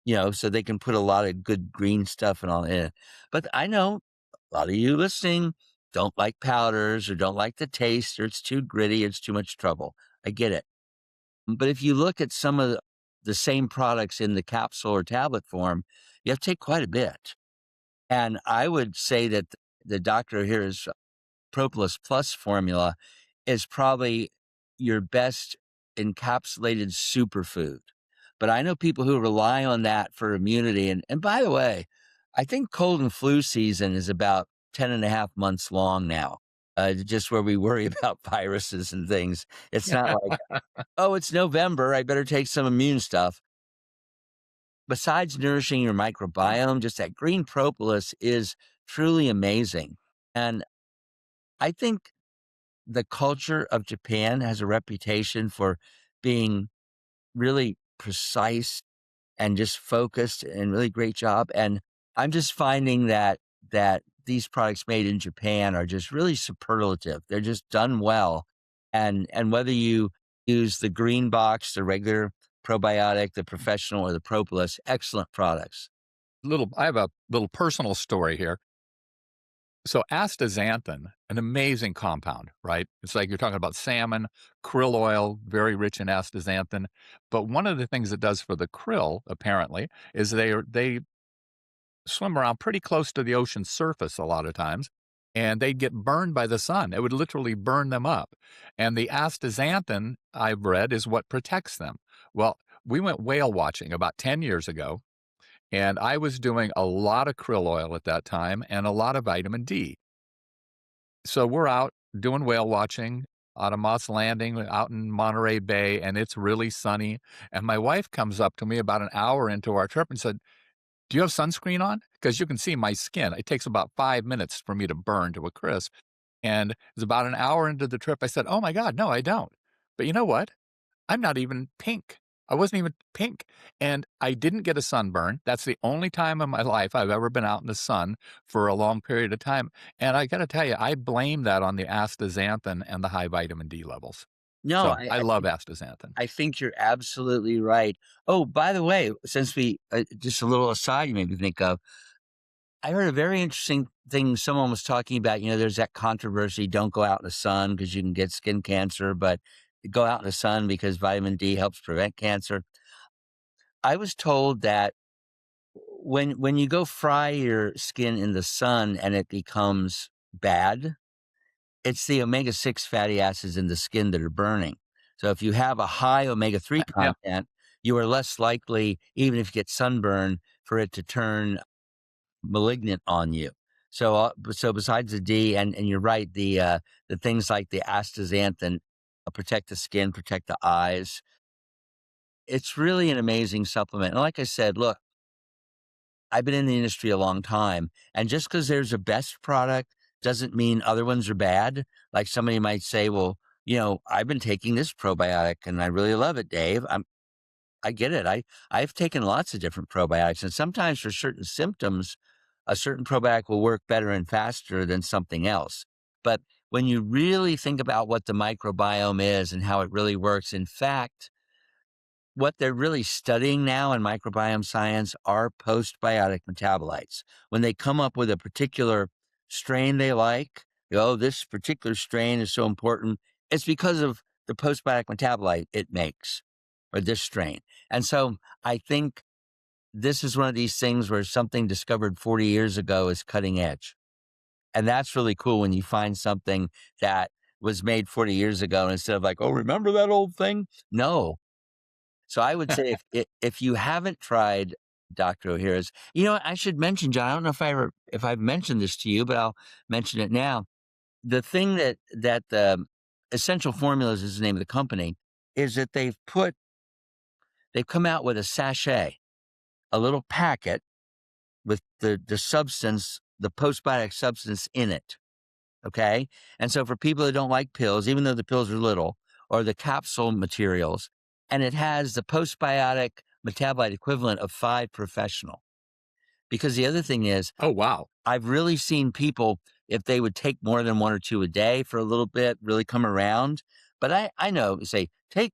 so they can put a lot of good green stuff and all in it. But I know A lot of you listening don't like powders or don't like the taste or it's too gritty, it's too much trouble. I get it. But if you look at some of the same products in the capsule or tablet form, you have to take quite a bit. And I would say that the Dr. Here's Propolis Plus formula is probably your best encapsulated superfood. But I know people who rely on that for immunity. And by the way, I think cold and flu season is about 10 and a half months long now, just where we worry about viruses and things. It's not like, oh, it's November, I better take some immune stuff. Besides nourishing your microbiome, just that green propolis is truly amazing. And I think the culture of Japan has a reputation for being really precise and just focused and really great job. And I'm just finding that these products made in Japan are just really superlative. They're just done well. And whether you use the green box, the regular probiotic, the professional, or the propolis, excellent products. I have a little personal story here. So astaxanthin, an amazing compound, right? It's like you're talking about salmon, krill oil, very rich in astaxanthin. But one of the things it does for the krill, apparently, is they swim around pretty close to the ocean surface a lot of times, and they'd get burned by the sun. It would literally burn them up. And the astaxanthin, I've read, is what protects them. Well, we went whale watching about 10 years ago, and I was doing a lot of krill oil at that time and a lot of vitamin D. So we're out doing whale watching out of Moss Landing, out in Monterey Bay, and it's really sunny. And my wife comes up to me about an hour into our trip and said, "Do you have sunscreen on? Because you can see my skin. It takes about 5 minutes for me to burn to a crisp." And it was about an hour into the trip. I said, "Oh my God, no, I don't." But you know what? I'm not even pink. I wasn't even pink. And I didn't get a sunburn. That's the only time in my life I've ever been out in the sun for a long period of time. And I got to tell you, I blame that on the astaxanthin and the high vitamin D levels. No, So I love astaxanthin. I think you're absolutely right. Oh, by the way, since we just a little aside, you made me think of. I heard a very interesting thing. Someone was talking about. There's that controversy: don't go out in the sun because you can get skin cancer, but go out in the sun because vitamin D helps prevent cancer. I was told that when you go fry your skin in the sun and it becomes bad, it's the omega-6 fatty acids in the skin that are burning. So if you have a high omega-3 Yeah. content, you are less likely, even if you get sunburn, for it to turn malignant on you. So besides the D, and you're right, the things like the astaxanthin protect the skin, protect the eyes. It's really an amazing supplement. And like I said, look, I've been in the industry a long time, and just because there's a best product doesn't mean other ones are bad. Like somebody might say, well, I've been taking this probiotic and I really love it, Dave. I get it. I've taken lots of different probiotics, and sometimes for certain symptoms, a certain probiotic will work better and faster than something else. But when you really think about what the microbiome is and how it really works, in fact, what they're really studying now in microbiome science are postbiotic metabolites. When they come up with a particular strain they like, this particular strain is so important, it's because of the postbiotic metabolite it makes, or this strain. And so I think this is one of these things where something discovered 40 years ago is cutting edge. And that's really cool when you find something that was made 40 years ago, and instead of like, oh, remember that old thing? No. So I would say if you haven't tried Dr. O'Hara's, I should mention, John, I don't know if I've mentioned this to you, but I'll mention it now. The thing that the Essential Formulas is the name of the company, is that they've come out with a sachet, a little packet with the substance, the postbiotic substance in it. Okay. And so for people that don't like pills, even though the pills are little, or the capsule materials, and it has the postbiotic metabolite equivalent of 5 professional. Because the other thing is, Oh, wow. I've really seen people, if they would take more than 1 or 2 a day for a little bit, really come around. But I know, say, take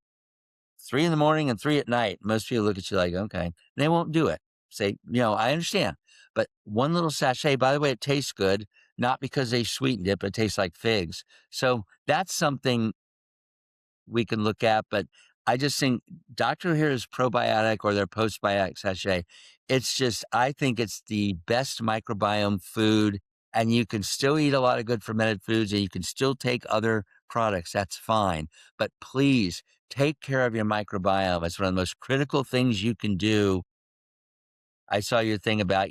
3 in the morning and 3 at night. Most people look at you like, okay, they won't do it. Say, I understand. But one little sachet, by the way, it tastes good. not because they sweetened it, but it tastes like figs. So that's something we can look at. But I just think Dr. Ohhira's probiotic or their postbiotic sachet, it's just, I think it's the best microbiome food. And you can still eat a lot of good fermented foods and you can still take other products. That's fine. But please take care of your microbiome. It's one of the most critical things you can do. I saw your thing about,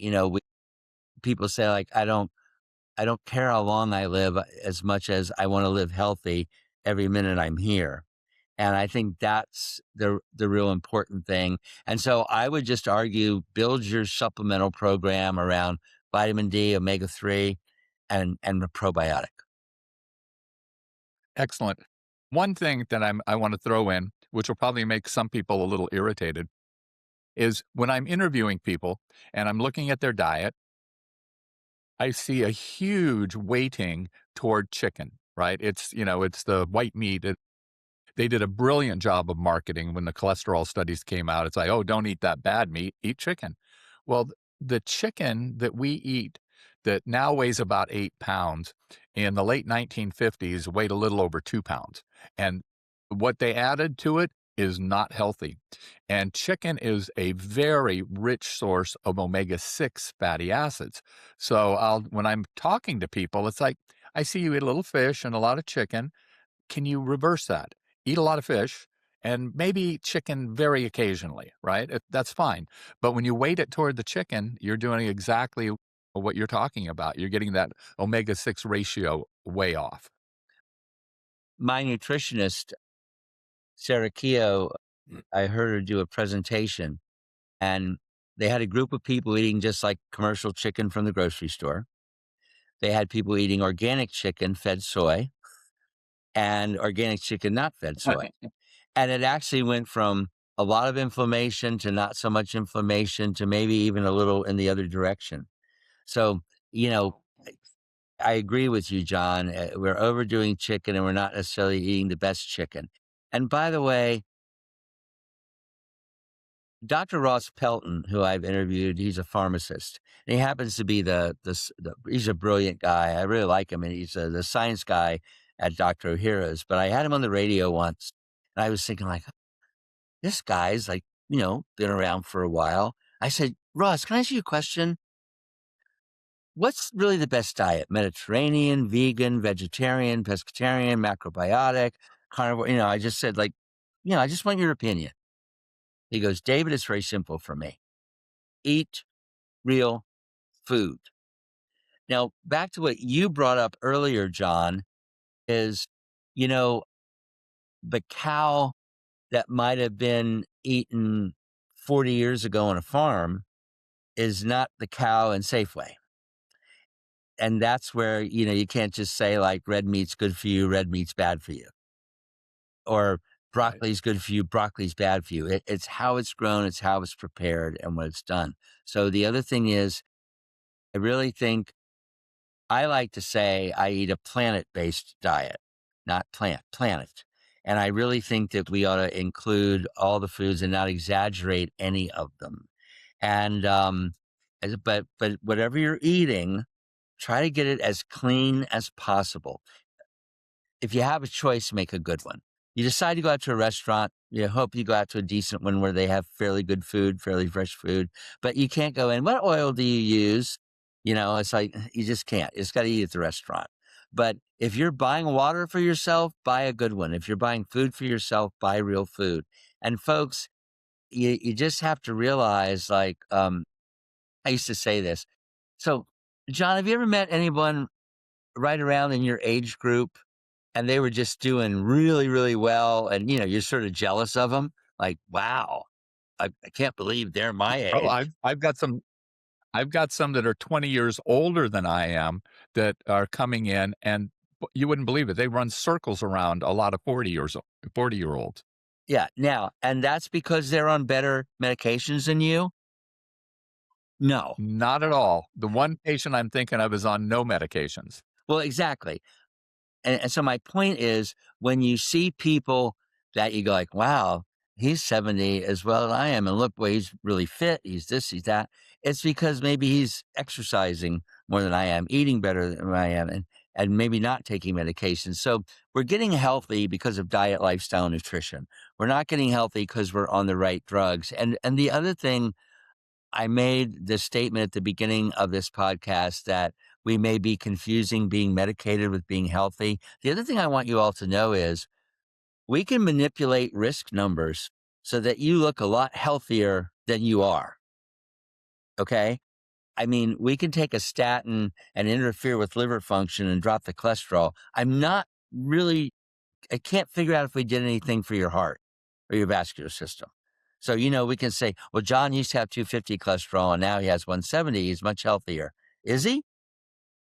people say, like, I don't care how long I live as much as I want to live healthy every minute I'm here. And I think that's the real important thing. And so I would just argue, build your supplemental program around vitamin D, omega-3, and the probiotic. Excellent. One thing that I want to throw in, which will probably make some people a little irritated, is when I'm interviewing people and I'm looking at their diet, I see a huge weighting toward chicken, right? It's the white meat. They did a brilliant job of marketing when the cholesterol studies came out. It's like, "Oh, don't eat that bad meat, eat chicken." Well, the chicken that we eat that now weighs about 8 pounds, in the late 1950s weighed a little over 2 pounds, and what they added to it is not healthy, and chicken is a very rich source of omega-6 fatty acids. So when I'm talking to people, it's like, "I see you eat a little fish and a lot of chicken. Can you reverse that? Eat a lot of fish and maybe eat chicken very occasionally, right? That's fine. But when you weight it toward the chicken, you're doing exactly what you're talking about. You're getting that omega-6 ratio way off." My nutritionist, Sarah Keogh, I heard her do a presentation, and they had a group of people eating just like commercial chicken from the grocery store. They had people eating organic chicken fed soy and organic chicken not fed soy. And it actually went from a lot of inflammation to not so much inflammation to maybe even a little in the other direction. So, you know, I agree with you, John. We're overdoing chicken and we're not necessarily eating the best chicken. And by the way, Dr. Ross Pelton, who I've interviewed, he's a pharmacist. And he happens to be he's a brilliant guy. I really like him. And he's the science guy at Dr. Ohhira's. But I had him on the radio once and I was thinking, like, this guy's like, been around for a while. I said, Ross, can I ask you a question? What's really the best diet? Mediterranean, vegan, vegetarian, pescatarian, macrobiotic, carnivore? I just said, like, I just want your opinion. He goes, David, it's very simple for me. Eat real food. Now, back to what you brought up earlier, John, is, you know, the cow that might have been eaten 40 years ago on a farm is not the cow in Safeway. And that's where, you can't just say, like, red meat's good for you, red meat's bad for you, or Right. broccoli's good for you, broccoli's bad for you. It's how it's grown, it's how it's prepared, and what it's done. So the other thing is, I really think I like to say I eat a planet-based diet, not planet. And I really think that we ought to include all the foods and not exaggerate any of them. And but whatever you're eating, try to get it as clean as possible. If you have a choice, make a good one. You decide to go out to a restaurant, you hope you go out to a decent one where they have fairly good food, fairly fresh food, but you can't go in, "What oil do you use?" It's like, you just can't. You just gotta eat at the restaurant. But if you're buying water for yourself, buy a good one. If you're buying food for yourself, buy real food. And folks, you just have to realize, like, I used to say this. So, John, have you ever met anyone right around in your age group and they were just doing really, really well, and, you're sort of jealous of them? Like, "Wow, I can't believe they're my Oh, age." I've got some that are 20 years older than I am that are coming in, and you wouldn't believe it. They run circles around a lot of 40-year-olds. Yeah, now and that's because they're on better medications than you? No. Not at all. The one patient I'm thinking of is on no medications. Well, exactly. And so my point is, when you see people that you go like, "Wow, he's 70 as well as I am, and look, boy, he's really fit. He's this, he's that." It's because maybe he's exercising more than I am, eating better than I am, and maybe not taking medication. So we're getting healthy because of diet, lifestyle, nutrition. We're not getting healthy because we're on the right drugs. And the other thing, I made the statement at the beginning of this podcast that we may be confusing being medicated with being healthy. The other thing I want you all to know is we can manipulate risk numbers so that you look a lot healthier than you are. Okay. I mean, we can take a statin and interfere with liver function and drop the cholesterol. I can't figure out if we did anything for your heart or your vascular system. So, we can say, well, John used to have 250 cholesterol and now he has 170. He's much healthier. Is he?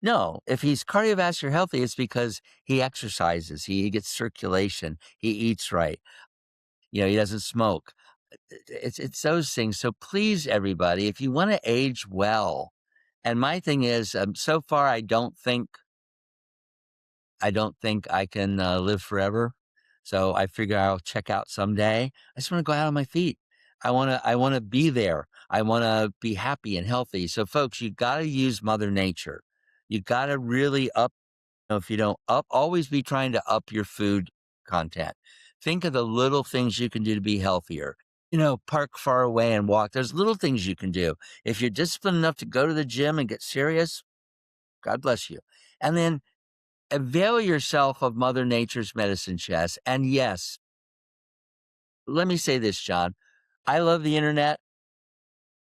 No. If he's cardiovascular healthy, it's because he exercises, he gets circulation, he eats right. He doesn't smoke. It's those things. So please, everybody, if you want to age well, and my thing is, so far, I don't think I can live forever. So I figure I'll check out someday. I just want to go out on my feet. I want to be there. I want to be happy and healthy. So folks, you got to use Mother Nature. You got to really if you don't always be trying to up your food content. Think of the little things you can do to be healthier. Park far away and walk. There's little things you can do. If you're disciplined enough to go to the gym and get serious, God bless you. And then avail yourself of Mother Nature's medicine chest. And yes, let me say this, John. I love the internet.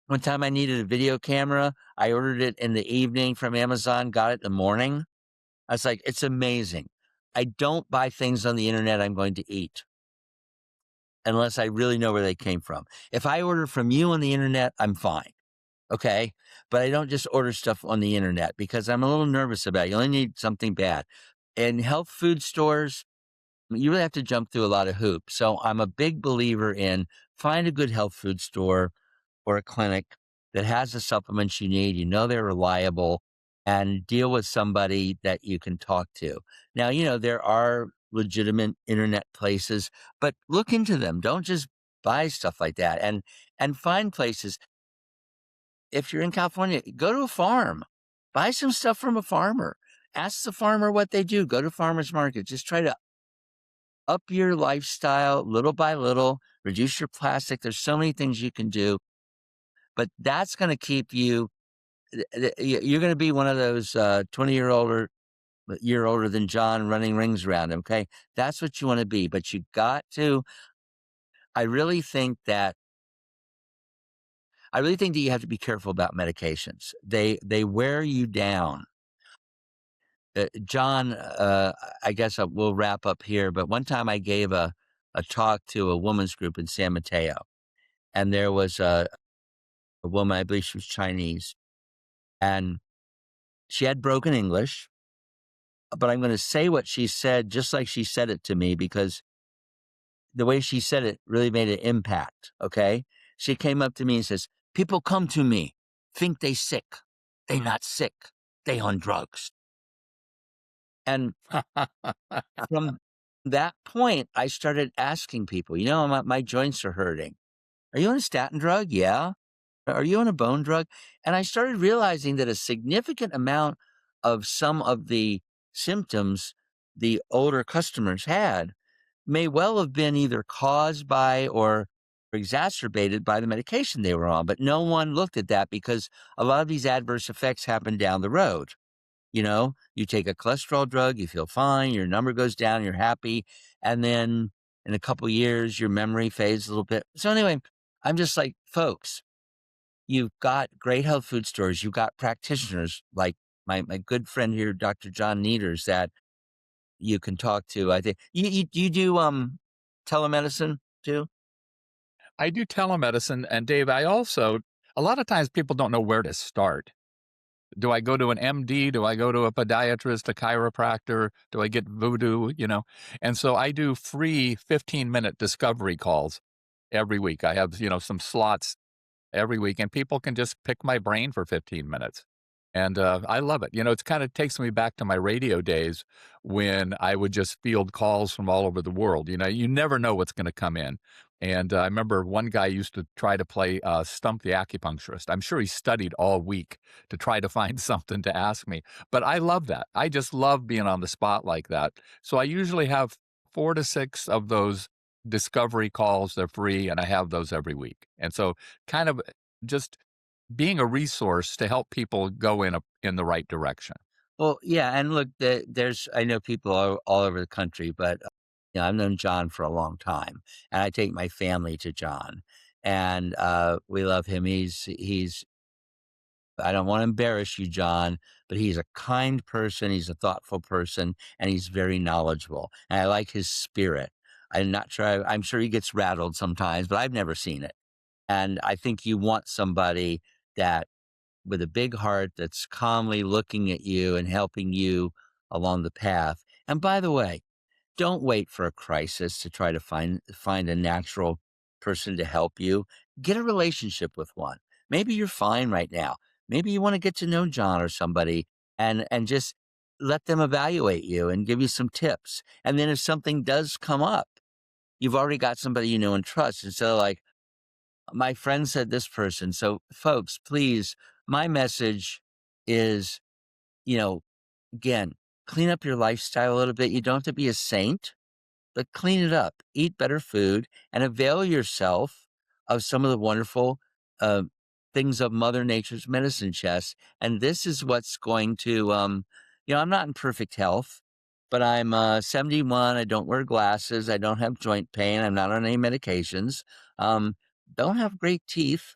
One time I needed a video camera. I ordered it in the evening from Amazon, got it in the morning. I was like, it's amazing. I don't buy things on the internet I'm going to eat unless I really know where they came from. If I order from you on the internet, I'm fine. Okay. But I don't just order stuff on the internet because I'm a little nervous about it. You only need something bad. In health food stores, you really have to jump through a lot of hoops. So I'm a big believer in find a good health food store or a clinic that has the supplements you need. They're reliable, and deal with somebody that you can talk to. Now, there are legitimate internet places, but look into them. Don't just buy stuff like that, and find places. If you're in California, go to a farm, buy some stuff from a farmer. Ask the farmer what they do. Go to farmers market. Just try to up your lifestyle little by little, reduce your plastic. There's so many things you can do, but that's going to keep you. You're going to be one of those 20-year older than John running rings around him. Okay. That's what you want to be, but I really think that you have to be careful about medications. They wear you down. John, I guess we'll wrap up here, but one time I gave a talk to a women's group in San Mateo, and there was a woman, I believe she was Chinese, and she had broken English, but I'm going to say what she said just like she said it to me because the way she said it really made an impact. Okay. She came up to me and says, people come to me, think they sick. They not sick. They on drugs. And from that point, I started asking people, my joints are hurting. Are you on a statin drug? Yeah. Are you on a bone drug? And I started realizing that a significant amount of some of the symptoms the older customers had may well have been either caused by or exacerbated by the medication they were on. But no one looked at that because a lot of these adverse effects happen down the road. You take a cholesterol drug, you feel fine, your number goes down, you're happy. And then in a couple years, your memory fades a little bit. So anyway, I'm just like, folks, you've got great health food stores. You've got practitioners like my good friend here, Dr. John Nieters, that you can talk to. I think you do telemedicine too. I do telemedicine, and Dave, a lot of times people don't know where to start. Do I go to an MD? Do I go to a podiatrist, a chiropractor? Do I get voodoo? And so I do free 15-minute discovery calls every week. I have, some slots every week, and people can just pick my brain for 15 minutes. And I love it. It kind of takes me back to my radio days when I would just field calls from all over the world. You never know what's going to come in. And I remember one guy used to try to play Stump the Acupuncturist. I'm sure he studied all week to try to find something to ask me. But I love that. I just love being on the spot like that. So I usually have 4 to 6 of those discovery calls. They're free, and I have those every week. And so kind of just being a resource to help people go in the right direction. Well, yeah, and look, there's I know people all over the country, but I've known John for a long time, and I take my family to John, and we love him. He's I don't want to embarrass you, John, but he's a kind person. He's a thoughtful person, and he's very knowledgeable. And I like his spirit. I'm not sure. I'm sure he gets rattled sometimes, but I've never seen it. And I think you want somebody that with a big heart that's calmly looking at you and helping you along the path. And by the way, don't wait for a crisis to try to find a natural person to help you. Get a relationship with one. Maybe you're fine right now. Maybe you want to get to know John or somebody and just let them evaluate you and give you some tips. And then if something does come up, you've already got somebody you know and trust. And so like my friend said this person. So folks, please, my message is, you know, again, clean up your lifestyle a little bit. You don't have to be a saint, but clean it up, eat better food, and avail yourself of some of the wonderful uh, things of Mother Nature's medicine chest. And this is what's going to, I'm not in perfect health, but I'm 71. I don't wear glasses. I don't have joint pain. I'm not on any medications. Um, don't have great teeth,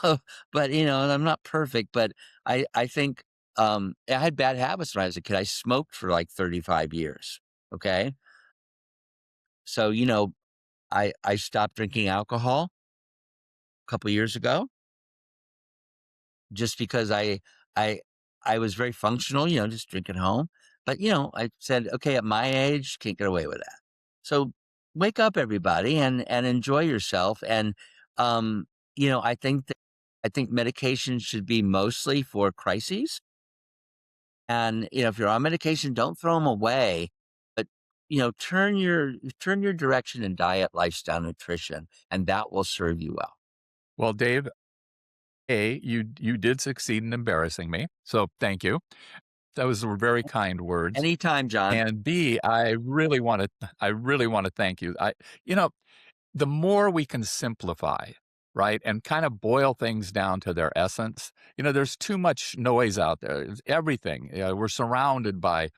but I'm not perfect. But I think I had bad habits when I was a kid. I smoked for like 35 years. Okay. So, I stopped drinking alcohol a couple years ago just because I I was very functional, just drinking home. But, I said, okay, at my age, can't get away with that. So wake up everybody and enjoy yourself. And I think medication should be mostly for crises. And, if you're on medication, don't throw them away, but, turn your direction in diet, lifestyle, nutrition, and that will serve you well. Well, Dave, A, you did succeed in embarrassing me, so thank you. Those were very kind words. Anytime, John. And B, I really wanna thank you. The more we can simplify, right, and kind of boil things down to their essence, there's too much noise out there. It's everything. We're surrounded by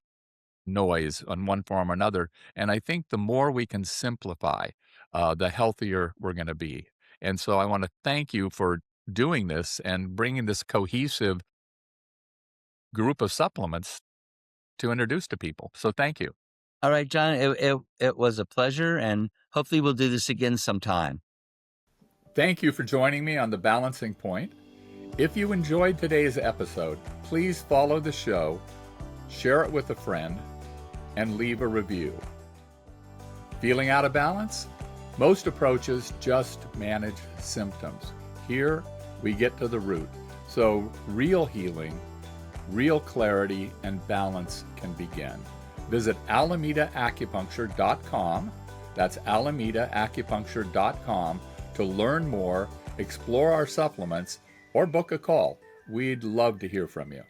noise in one form or another. And I think the more we can simplify, the healthier we're going to be. And so I want to thank you for doing this and bringing this cohesive group of supplements to introduce to people. So thank you. All right, John, it was a pleasure, and hopefully we'll do this again sometime. Thank you for joining me on The Balancing Point. If you enjoyed today's episode, please follow the show, share it with a friend, and leave a review. Feeling out of balance? Most approaches just manage symptoms. Here, we get to the root. So real healing, real clarity, and balance can begin. Visit alamedaacupuncture.com. That's alamedaacupuncture.com to learn more, explore our supplements, or book a call. We'd love to hear from you.